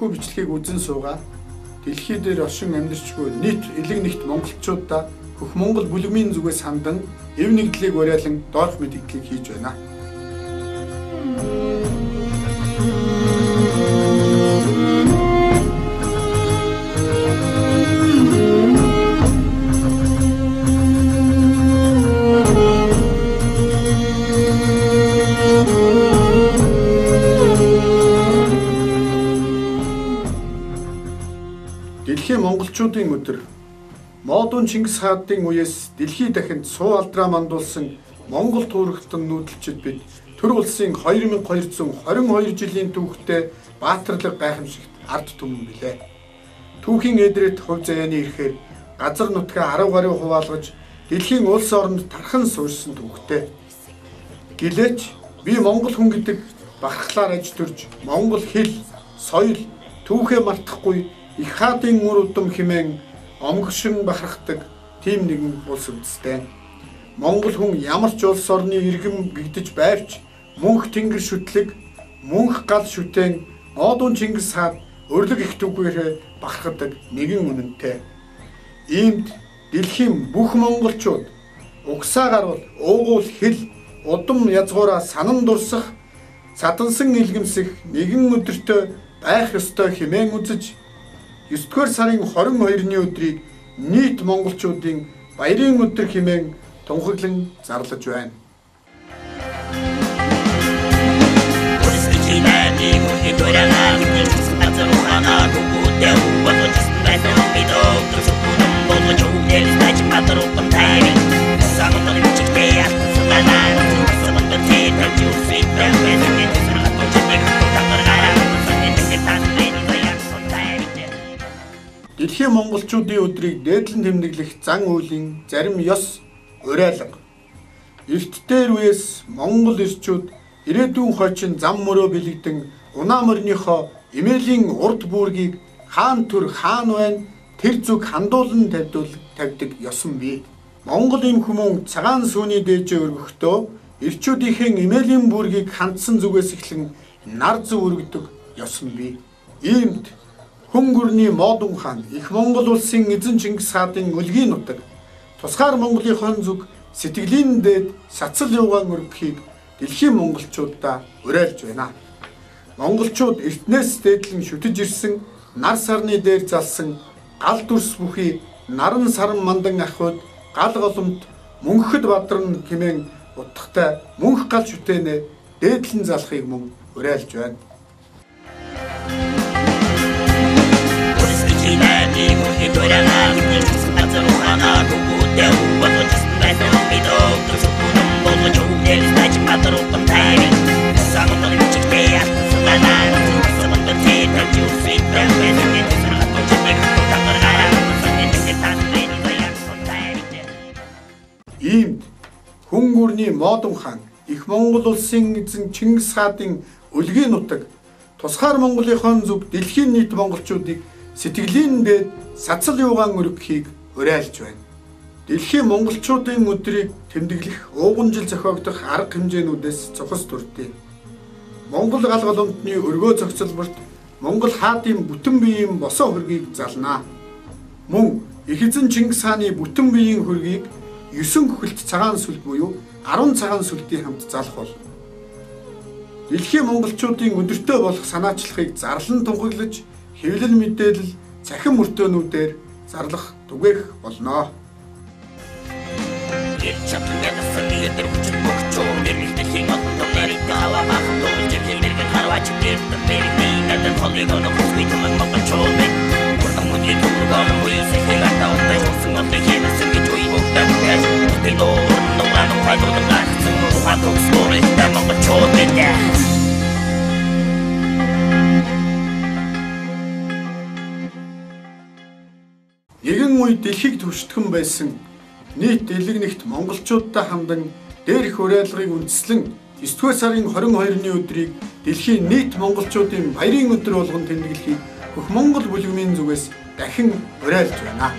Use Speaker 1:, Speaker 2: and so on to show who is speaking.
Speaker 1: энэхүү бичлэгийг үзэн суугаа. Дэлхий дээр оршин амьдарчгүй нийт элэг нэгт монголчуудаа хөх Монгол бүлэгмийн зүгээс хандан эв нэгдлийг уриалан доорх мэдээллийг хийж байна. Дэлхийн монголчуудын өдөр Модон Чингис хаадын үеэс дэлхий дахинд суу алдраа мандуулсан Монгол туурхтан нүүдэлчид бид төр улсын 2222 жилийн түүхтэй баатарлаг гайхамшигт ард түмэн билээ. Түүхийн эдрэт хувь заяаны ирэхээр газар нутгаа 10 гаруй хуваалгаж дэлхийн улс оронд тархан суурьсан түүхтэй. Гэлээч би Монгол хүн гэдэг бахархлаар аж төрж Монгол хэл, соёл, түүхээ мартахгүй их хаадын үр удам хэмээн омгшин бахархдаг тийм нэгэн улс үндэстэй. Монгол хүн ямар ч улс орны иргэм гэгдэж байвч мөнх тэнгэр шүтлэг, мөнх гал шүтэн Модон Чингис хаад өрлөг их түүхээрээ бахархдаг нэгэн үнэнтэй. Иймд дэлхийн бүх монголчууд угсаа гарвал уугуул хэл, удам язгуураа санан дурсах, садансан илгэмсэх нэгэн өдөртөө байх ёстой хэмээн үзэж 9-р сарын 22-ны өдрийг нийт монголчуудын баярын өдөр хэмээн тунхаглан зарлаж байна. Дэлхийн монголчуудын өдрийг дээдлэн тэмдэглэх зан үйлийн зарим ёс уриалга. Эрт дээр үеэс монгол эрчүүд ирээдүйн хойчин зам мөрөө бэлэгдэн унаа морныхоо эмээлийн урд буургийг хаан төр хаан байна тэр зүг хандуулан тавьдаг ёсон бий. Монгол эм хүмүүн цагаан сүүний дээжээ өргөхдөө эрчүүдийнхэн эмээлийн буургийг хандсан зүгээс эхлэн нар зүг өргөдөг ёсон бий. Иймд Хөнгөрний Модон хаан их Монгол улсын эзэн Чингис хаадын өлгийн нутаг тусгаар Монголынхон зүг сэтгэлийн дээд сацал юугаан өргөхийг дэлхийн монголчуудаа уриалж байна. Монголчууд эртнээс дээдлэн шүтэж ирсэн нар сарны дээр залсан гал дүрс бүхий наран саран мандан ахуйд гал голомт мөнхөд бадран хэмээн утгатай мөнх гал шүтэнэ дээдлэн залахыг мөн уриалж байна. Иймд Хөнгөрний Модон хаан их Монгол улсын эзэн Чингис хаадын өлгийн нутаг тусгаар Монголынхон зүг дэлхийн нийт монголчуудыг сэтгэлийн дээд сацал юугаан өргөхийг уриалж байна. Дэлхийн монголчуудын өдрийг тэмдэглэх ууган жил зохиогдох арга хэмжээнүүдээс цохос төрдөө. Монгол гал голомтны өргөө зохицолборт Монгол хаадын бүтэн биеийн босоо хөргийг залнаа. Мөн их эзэн Чингис хааны бүтэн биеийн хөргийг 9 хөлт цагаан сүлд буюу 10 цагаан сүлдийн хамт залах бол дэлхийн монголчуудын өдөртөө болох санаачлахыг зарлан тунхаглаж хэвлэл мэдээлэл цахим мөртөөнүүдээр зарлах түгээх болно. Нэгэн үе дэлхийг түштгэн байсан нийт элэг нэгт монголчуудтай хамдан дээрх уриалгыг үндэслэн 9-р сарын 22-ны өдрийг дэлхийн нийт монголчуудын баярын өдөр болгон тэмдэглэхийг хөх Монгол бүлэгмийн зүгээс дахин уриалж байна.